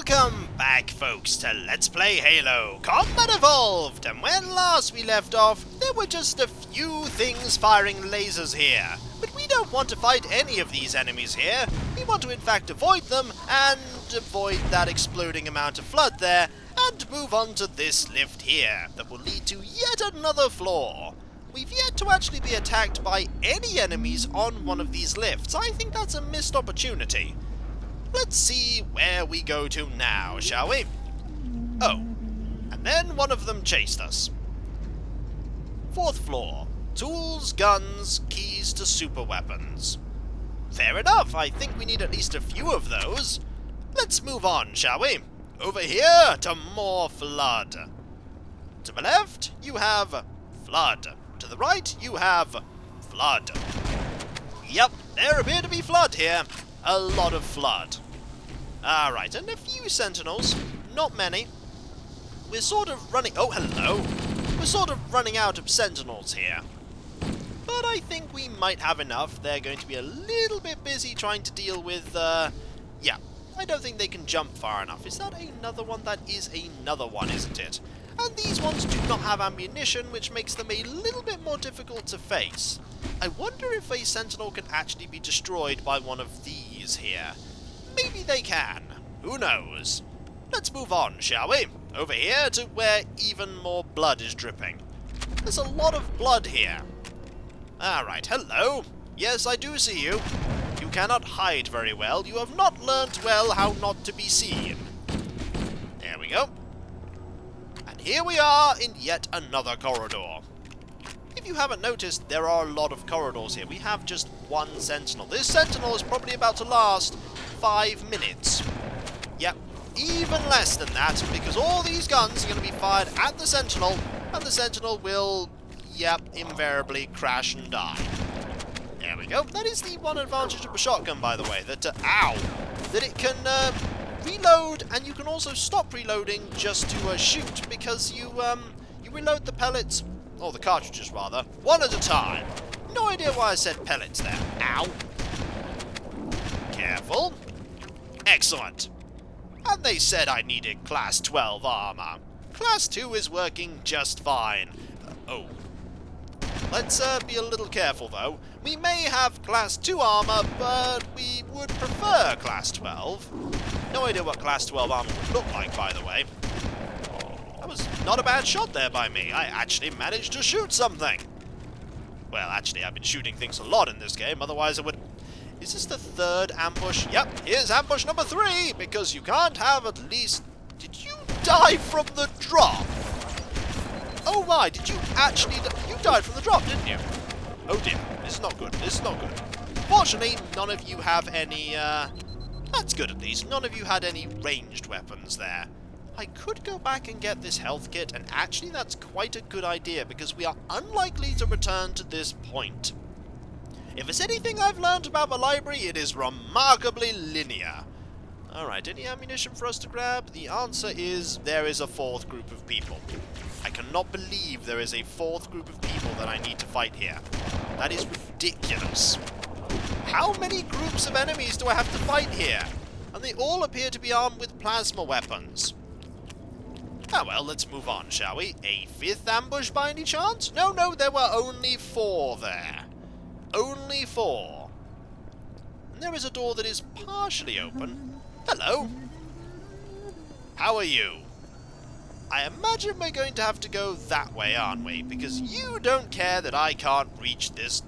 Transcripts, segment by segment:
Welcome back, folks, to Let's Play Halo Combat Evolved, and when last we left off, there were just a few things firing lasers here. But we don't want to fight any of these enemies here. We want to in fact avoid them, and avoid that exploding amount of flood there, and move on to this lift here, that will lead to yet another floor. We've yet to actually be attacked by any enemies on one of these lifts. I think that's a missed opportunity. Let's see where we go to now, shall we? Oh, and then one of them chased us. Fourth floor. Tools, guns, keys to super weapons. Fair enough, I think we need at least a few of those. Let's move on, shall we? Over here to more flood. To the left, you have flood. To the right, you have flood. Yep, there appear to be flood here. A lot of flood. Alright, and a few sentinels. Not many. We're sort of running... Oh, hello. We're sort of running out of sentinels here. But I think we might have enough. They're going to be a little bit busy trying to deal with... yeah, I don't think they can jump far enough. Is that another one? That is another one, isn't it? And these ones do not have ammunition, which makes them a little bit more difficult to face. I wonder if a sentinel can actually be destroyed by one of these here. Maybe they can. Who knows? Let's move on, shall we? Over here to where even more blood is dripping. There's a lot of blood here. Alright, hello. Yes, I do see you. You cannot hide very well. You have not learnt well how not to be seen. There we go. And here we are in yet another corridor. If you haven't noticed, there are a lot of corridors here. We have just one sentinel. This sentinel is probably about to last 5 minutes. Yep, even less than that, because all these guns are going to be fired at the sentinel, and the sentinel will, yep, invariably crash and die. There we go. That is the one advantage of a shotgun, by the way, that, ow, that it can reload, and you can also stop reloading just to shoot, because you reload the pellets, or the cartridges rather, one at a time. No idea why I said pellets there. Ow. Careful. Excellent. And they said I needed Class 12 armor. Class 2 is working just fine. Oh. Let's be a little careful, though. We may have Class 2 armor, but we would prefer Class 12. No idea what Class 12 armor would look like, by the way. That was not a bad shot there by me. I actually managed to shoot something. Well, actually, I've been shooting things a lot in this game, otherwise I would... Is this the third ambush? Yep, here's ambush number 3, because you can't have at least... Did you die from the drop? Oh my, did you actually... You died from the drop, didn't you? Oh dear, this is not good, this is not good. Fortunately, none of you have any, That's good at least, none of you had any ranged weapons there. I could go back and get this health kit, and actually that's quite a good idea, because we are unlikely to return to this point. If there's anything I've learned about the library, it is remarkably linear. Alright, any ammunition for us to grab? The answer is there is a fourth group of people. I cannot believe there is a fourth group of people that I need to fight here. That is ridiculous. How many groups of enemies do I have to fight here? And they all appear to be armed with plasma weapons. Ah well, let's move on, shall we? A 5th ambush by any chance? No, there were only 4 there. Only 4. And there is a door that is partially open. Hello. How are you? I imagine we're going to have to go that way, aren't we? Because you don't care that I can't reach this,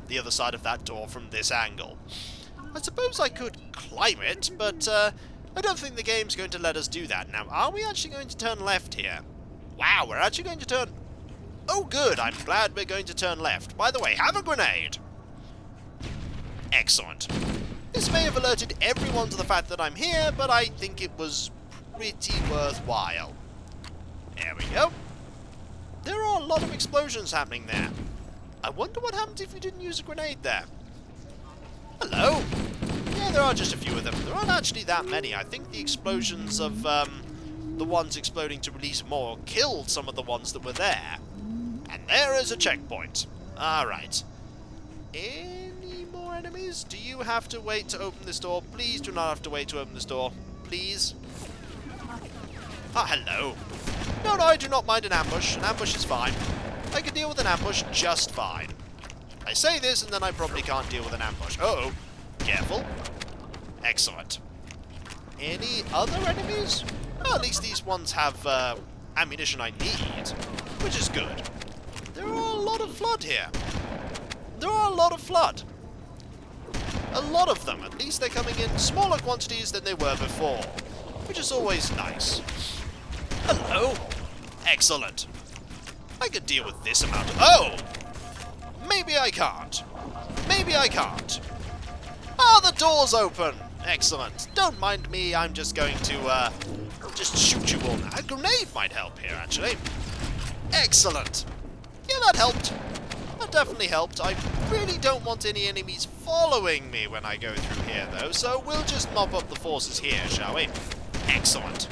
the other side of that door from this angle. I suppose I could climb it, but, I don't think the game's going to let us do that. Now, are we actually going to turn left here? Wow, we're actually going to turn... Oh, good, I'm glad we're going to turn left. By the way, have a grenade! Excellent. This may have alerted everyone to the fact that I'm here, but I think it was pretty worthwhile. There we go. There are a lot of explosions happening there. I wonder what happens if you didn't use a grenade there. Hello? Yeah, there are just a few of them. There aren't actually that many. I think the explosions of the ones exploding to release more killed some of the ones that were there. And there is a checkpoint. Alright. Any more enemies? Do you have to wait to open this door? Please do not have to wait to open this door. please. Ah, hello. No, I do not mind an ambush. An ambush is fine. I can deal with an ambush just fine. I say this, and then I probably can't deal with an ambush. Uh-oh. Careful. Excellent. Any other enemies? Well, at least these ones have ammunition I need, which is good. There are a lot of flood here. There are a lot of flood. A lot of them. At least they're coming in smaller quantities than they were before, which is always nice. Hello. Excellent. I could deal with this amount of... Oh! Maybe I can't. Maybe I can't. Ah, the door's open. Excellent. Don't mind me, I'm just going to, just shoot you all now. A grenade might help here, actually. Excellent. Yeah, that helped. That definitely helped. I really don't want any enemies following me when I go through here, though, so we'll just mop up the forces here, shall we? Excellent.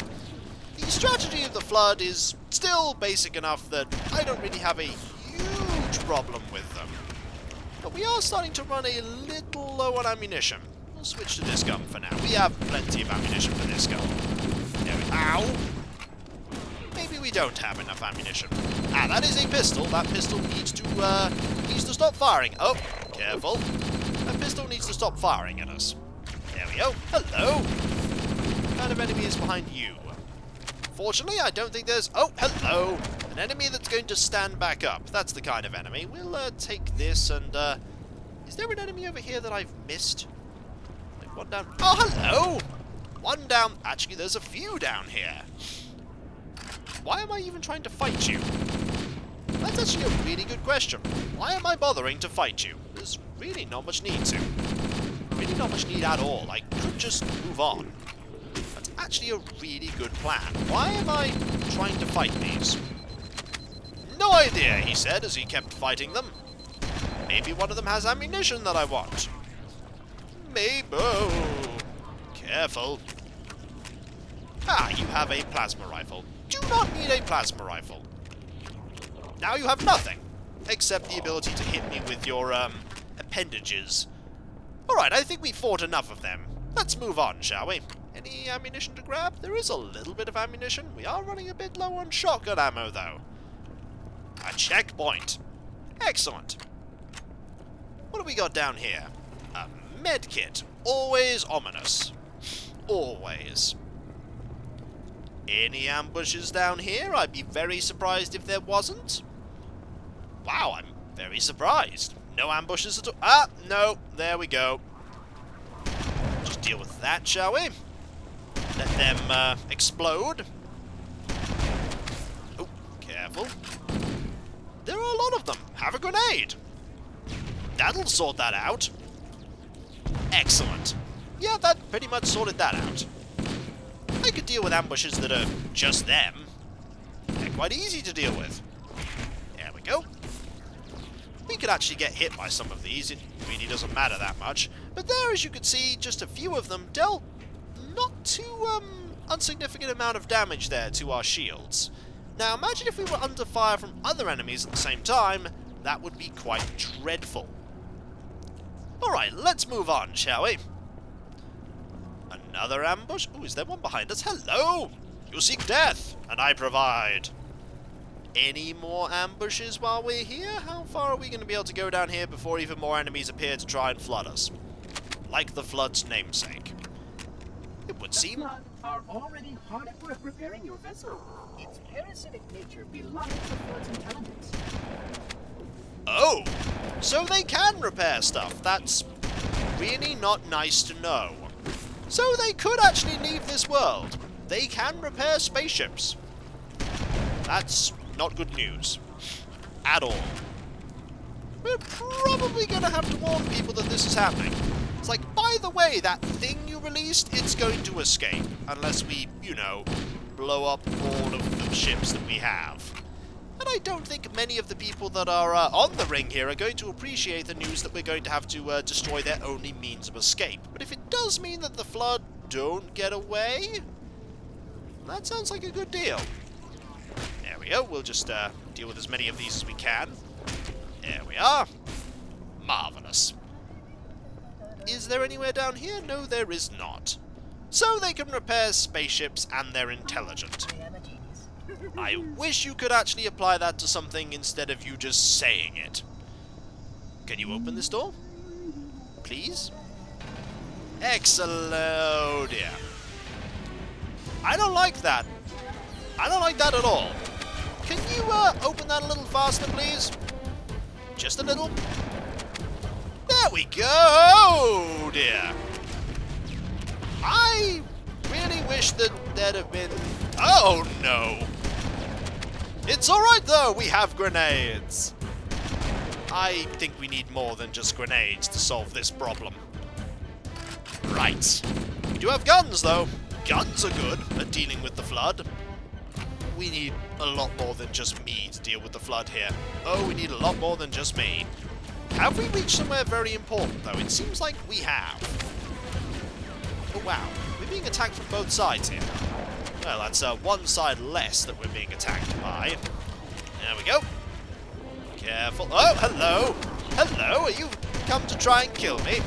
The strategy of the Flood is still basic enough that I don't really have a huge problem with them. But we are starting to run a little low on ammunition. We'll switch to this gun for now. We have plenty of ammunition for this gun. There we... Ow! Maybe we don't have enough ammunition. Ah, that is a pistol. That pistol needs to stop firing. Oh, careful. That pistol needs to stop firing at us. There we go. Hello! What kind of enemy is behind you? Fortunately, I don't think there's... Oh, hello! An enemy that's going to stand back up. That's the kind of enemy. We'll take this and... Is there an enemy over here that I've missed? Like one down... Oh, hello! One down... Actually, there's a few down here. Why am I even trying to fight you? That's actually a really good question. Why am I bothering to fight you? There's really not much need to. Really not much need at all. I could just move on. That's actually a really good plan. Why am I trying to fight these? No idea, he said as he kept fighting them. Maybe one of them has ammunition that I want. Maybe. Oh, careful. Ah, you have a plasma rifle. Do not need a plasma rifle. Now you have nothing, except the ability to hit me with your, appendages. Alright, I think we fought enough of them. Let's move on, shall we? Any ammunition to grab? There is a little bit of ammunition. We are running a bit low on shotgun ammo, though. A checkpoint. Excellent. What do we got down here? A medkit. Always ominous. Always. Any ambushes down here? I'd be very surprised if there wasn't. Wow, I'm very surprised. No ambushes at all. Ah, no. There we go. Just deal with that, shall we? Let them explode. Oh, careful. There are a lot of them. Have a grenade. That'll sort that out. Excellent. Yeah, that pretty much sorted that out. I could deal with ambushes that are just them. They're quite easy to deal with. There we go. We could actually get hit by some of these. It really doesn't matter that much. But there, as you can see, just a few of them dealt not too insignificant amount of damage there to our shields. Now, imagine if we were under fire from other enemies at the same time. That would be quite dreadful. Alright, let's move on, shall we? Another ambush? Oh, is there one behind us? Hello! You seek death, and I provide. Any more ambushes while we're here? How far are we going to be able to go down here before even more enemies appear to try and flood us? Like the flood's namesake. It would seem... The Flood are already hard at work repairing your vessel. Its parasitic nature belies the Flood's intelligence. Oh! So they can repair stuff. That's really not nice to know. So they could actually leave this world. They can repair spaceships. That's not good news. At all. We're probably going to have to warn people that this is happening. It's like, by the way, that thing you released, it's going to escape. Unless we, you know, blow up all of the ships that we have. And I don't think many of the people that are on the ring here are going to appreciate the news that we're going to have to destroy their only means of escape. But if it does mean that the Flood don't get away, that sounds like a good deal. There we go. We'll just deal with as many of these as we can. There we are. Marvellous. Is there anywhere down here? No, there is not. so they can repair spaceships and they're intelligent. I am a genius. I wish you could actually apply that to something instead of you just saying it. Can you open this door? Please? Excellent. Oh dear. I don't like that. I don't like that at all. Can you open that a little faster, please? Just a little. There we go! Oh dear. I really wish that there'd have been... Oh no! It's alright though, we have grenades! I think we need more than just grenades to solve this problem. Right. We do have guns though. Guns are good at dealing with the flood. We need a lot more than just me to deal with the flood here. Oh, we need a lot more than just me. Have we reached somewhere very important though? It seems like we have. Oh wow, we're being attacked from both sides here. Well, that's one side less that we're being attacked by. There we go. Careful. Oh, hello! Hello, are you come to try and kill me?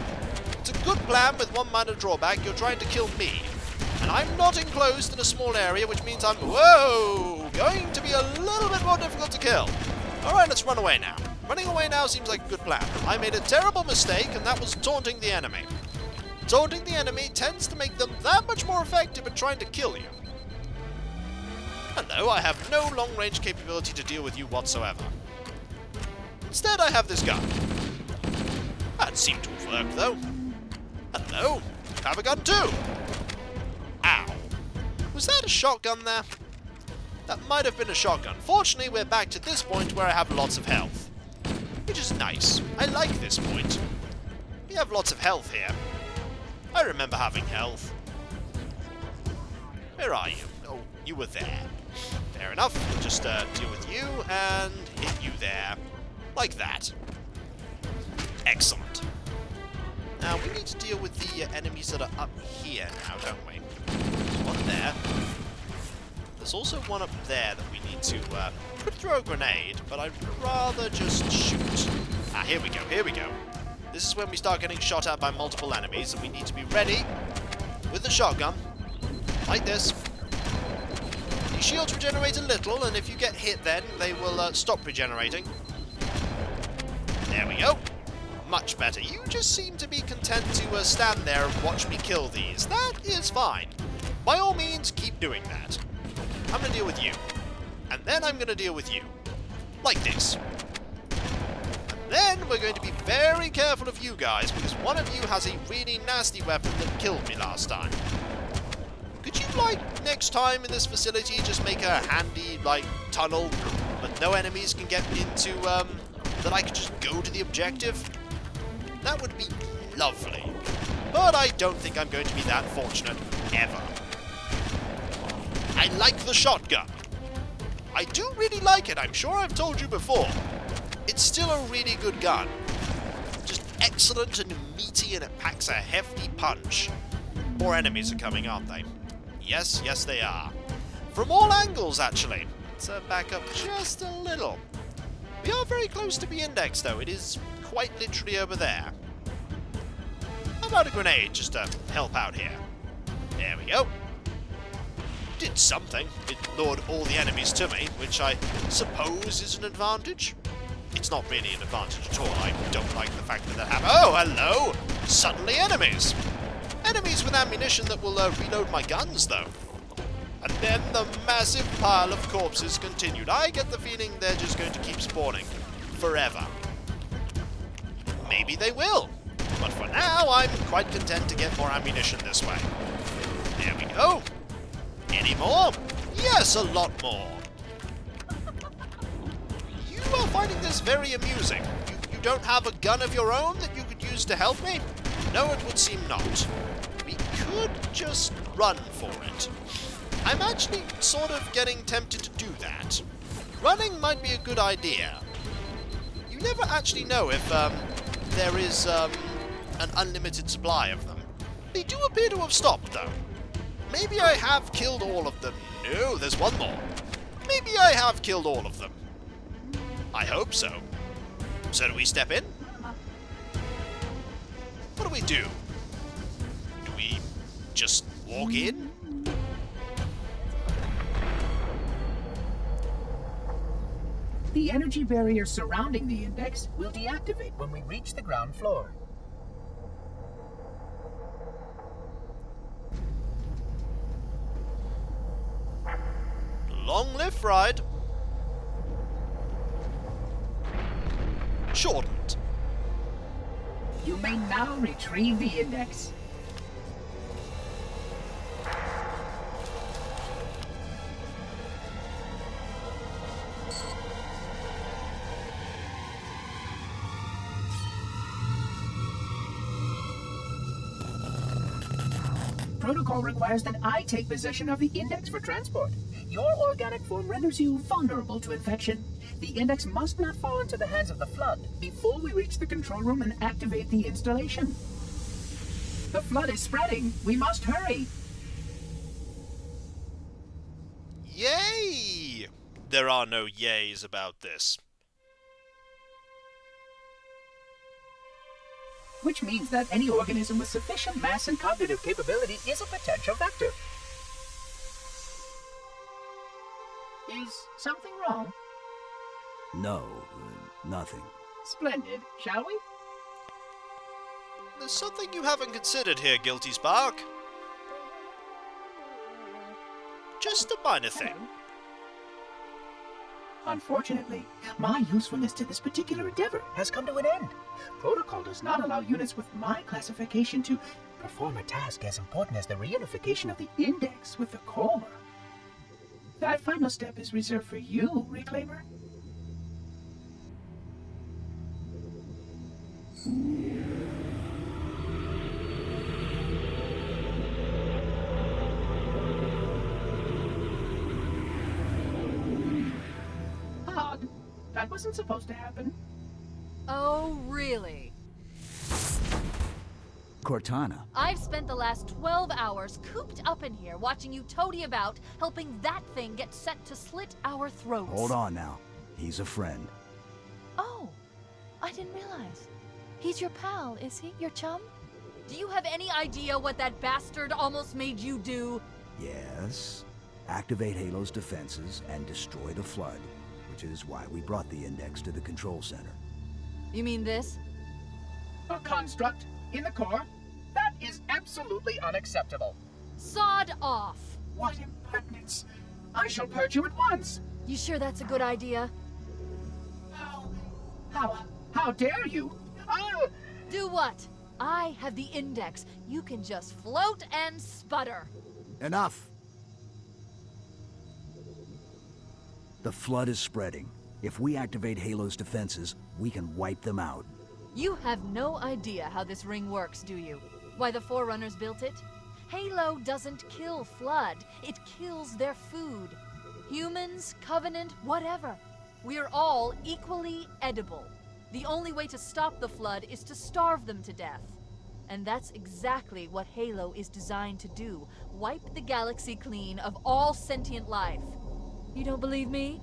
It's a good plan with one minor drawback, you're trying to kill me. And I'm not enclosed in a small area, which means I'm, whoa, going to be a little bit more difficult to kill. Alright, let's run away now. Running away now seems like a good plan. I made a terrible mistake, and that was taunting the enemy. Taunting the enemy tends to make them that much more effective at trying to kill you. Hello, I have no long-range capability to deal with you whatsoever. Instead, I have this gun. That seemed to have worked, though. Hello, you have a gun too. Ow. Was that a shotgun there? That might have been a shotgun. Fortunately, we're back to this point where I have lots of health. Which is nice. I like this point. We have lots of health here. I remember having health. Where are you? Oh, you were there. Fair enough. We'll just deal with you and hit you there. Like that. Excellent. Now, we need to deal with the enemies that are up here now, don't we? There's one there. There's also one up there that we need to... could throw a grenade, but I'd rather just shoot. Ah, here we go, here we go. This is when we start getting shot at by multiple enemies, and we need to be ready with the shotgun. Like this. These shields regenerate a little, and if you get hit then, they will stop regenerating. There we go. Much better. You just seem to be content to stand there and watch me kill these. That is fine. By all means, keep doing that. I'm going to deal with you. And then I'm going to deal with you. Like this. And then we're going to be very careful of you guys, because one of you has a really nasty weapon that killed me last time. Could you, like, next time in this facility, just make a handy, like, tunnel that no enemies can get into, that I could just go to the objective? That would be lovely. But I don't think I'm going to be that fortunate, ever. I like the shotgun. I do really like it, I'm sure I've told you before. It's still a really good gun. Just excellent and meaty, and it packs a hefty punch. More enemies are coming, aren't they? Yes, yes they are. From all angles, actually. Let's back up just a little. We are very close to B-index, though. It is quite literally over there. How about a grenade, just to help out here? There we go. Did something. It lured all the enemies to me, which I suppose is an advantage. It's not really an advantage at all. I don't like the fact that that happened. Oh, hello! Suddenly enemies! Enemies with ammunition that will reload my guns, though. And then the massive pile of corpses continued. I get the feeling they're just going to keep spawning forever. Maybe they will. But for now, I'm quite content to get more ammunition this way. There we go. Any more? Yes, a lot more. You are finding this very amusing. You don't have a gun of your own that you could use to help me? No, it would seem not. We could just run for it. I'm actually sort of getting tempted to do that. Running might be a good idea. You never actually know if there is an unlimited supply of them. They do appear to have stopped, though. Maybe I have killed all of them. No, there's one more. Maybe I have killed all of them. I hope so. So do we step in? What do we do? Do we just walk in? The energy barrier surrounding the index will deactivate when we reach the ground floor. Long lift ride. Shortened. You may now retrieve the index. Protocol requires that I take possession of the index for transport. Your organic form renders you vulnerable to infection. The index must not fall into the hands of the Flood before we reach the control room and activate the installation. The Flood is spreading. We must hurry. Yay! There are no yays about this. Which means that any organism with sufficient mass and cognitive capability is a potential vector. Is something wrong? No, nothing. Splendid, shall we? There's something you haven't considered here, Guilty Spark. Just a minor thing. Unfortunately, my usefulness to this particular endeavor has come to an end. Protocol does not allow units with my classification to perform a task as important as the reunification of the index with the core. That final step is reserved for you, Reclaimer. Odd. That wasn't supposed to happen. Oh, really? Cortana. I've spent the last 12 hours cooped up in here watching you toady about, helping that thing get set to slit our throats. Hold on now. He's a friend. Oh, I didn't realize. He's your pal, is he? Your chum? Do you have any idea what that bastard almost made you do? Yes. Activate Halo's defenses and destroy the Flood, which is why we brought the index to the control center. You mean this? A construct in the core? That is absolutely unacceptable. Sod off! What impertinence! I shall purge you at once! You sure that's a good idea? How dare you? Oh! Do what? I have the index. You can just float and sputter. Enough! The Flood is spreading. If we activate Halo's defenses, we can wipe them out. You have no idea how this ring works, do you? Why the Forerunners built it? Halo doesn't kill Flood. It kills their food. Humans, Covenant, whatever. We're all equally edible. The only way to stop the Flood is to starve them to death. And that's exactly what Halo is designed to do. Wipe the galaxy clean of all sentient life. You don't believe me?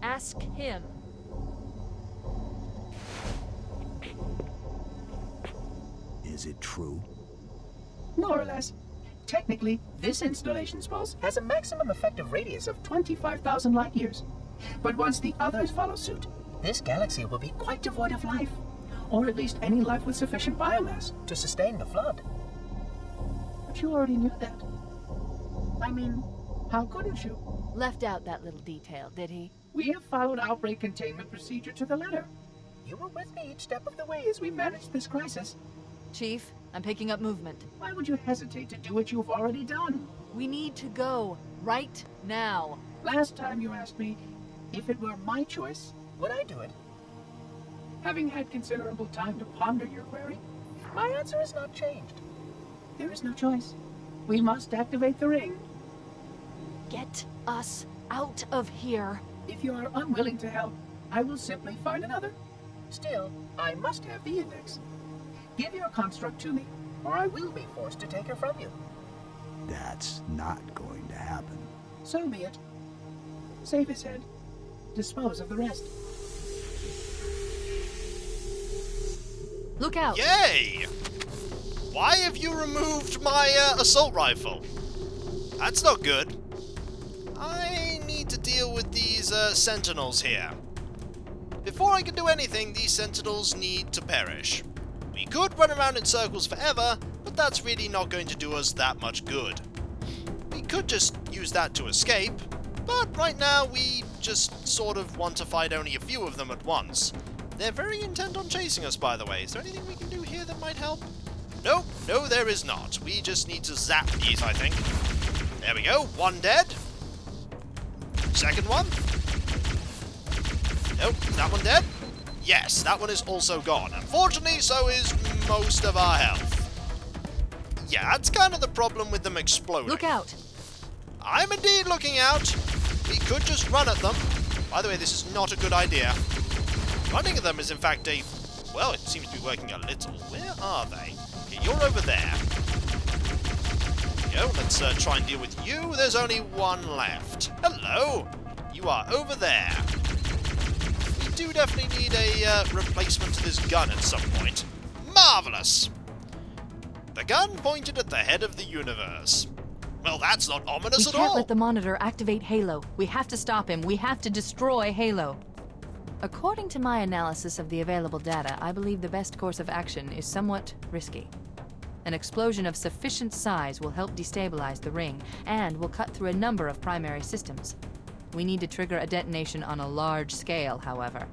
Ask him. Is it true? More or less. Technically, this installation's pulse has a maximum effective radius of 25,000 light years. But once the others follow suit, this galaxy will be quite devoid of life. Or at least any life with sufficient biomass to sustain the Flood. But you already knew that. I mean, how couldn't you? Left out that little detail, did he? We have followed outbreak containment procedure to the letter. You were with me each step of the way as we managed this crisis. Chief, I'm picking up movement. Why would you hesitate to do what you've already done? We need to go. Right now. Last time you asked me, if it were my choice, would I do it? Having had considerable time to ponder your query, my answer has not changed. There is no choice. We must activate the ring. Get us out of here. If you are unwilling to help, I will simply find another. Still, I must have the index. Give your construct to me, or I will be forced to take her from you. That's not going to happen. So be it. Save his head. Dispose of the rest. Look out. Yay! Why have you removed my assault rifle? That's not good. I need to deal with these sentinels here. Before I can do anything, these sentinels need to perish. We could run around in circles forever, but that's really not going to do us that much good. We could just use that to escape, but right now we just sort of want to fight only a few of them at once. They're very intent on chasing us, by the way. Is there anything we can do here that might help? No, there is not. We just need to zap these, I think. There we go, one dead. Second one. Nope, is that one dead? Yes, that one is also gone. Unfortunately, so is most of our health. Yeah, that's kind of the problem with them exploding. Look out! I'm indeed looking out. We could just run at them. By the way, this is not a good idea. Running at them is in fact a... well, it seems to be working a little. Where are they? Okay, you're over there. There we go, let's try and deal with you. There's only one left. Hello! You are over there. We do definitely need a replacement to this gun at some point. Marvellous! The gun pointed at the head of the universe. Well, that's not ominous at all. We can't let the monitor activate Halo. We have to stop him. We have to destroy Halo. According to my analysis of the available data, I believe the best course of action is somewhat risky. An explosion of sufficient size will help destabilize the ring, and will cut through a number of primary systems. We need to trigger a detonation on a large scale, however.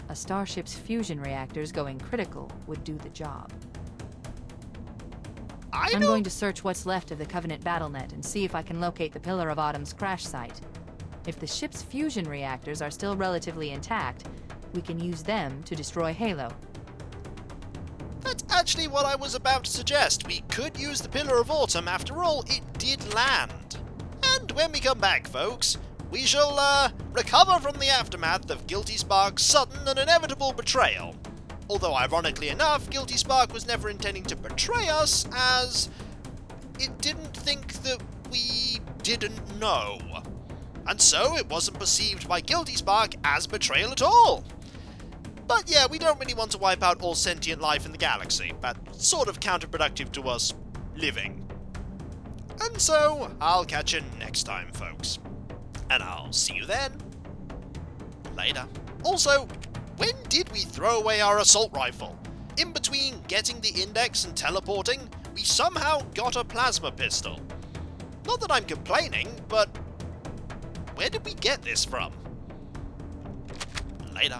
A starship's fusion reactors going critical would do the job. I'm going to search what's left of the Covenant BattleNet and see if I can locate the Pillar of Autumn's crash site. If the ship's fusion reactors are still relatively intact, we can use them to destroy Halo. That's actually what I was about to suggest. We could use the Pillar of Autumn. After all, it did land. And when we come back, folks, we shall recover from the aftermath of Guilty Spark's sudden and inevitable betrayal. Although, ironically enough, Guilty Spark was never intending to betray us, as it didn't think that we didn't know. And so it wasn't perceived by Guilty Spark as betrayal at all. But yeah, we don't really want to wipe out all sentient life in the galaxy. That's sort of counterproductive to us living. And so, I'll catch you next time, folks. And I'll see you then. Later. Also, when did we throw away our assault rifle? In between getting the index and teleporting, we somehow got a plasma pistol. Not that I'm complaining, but where did we get this from? Later.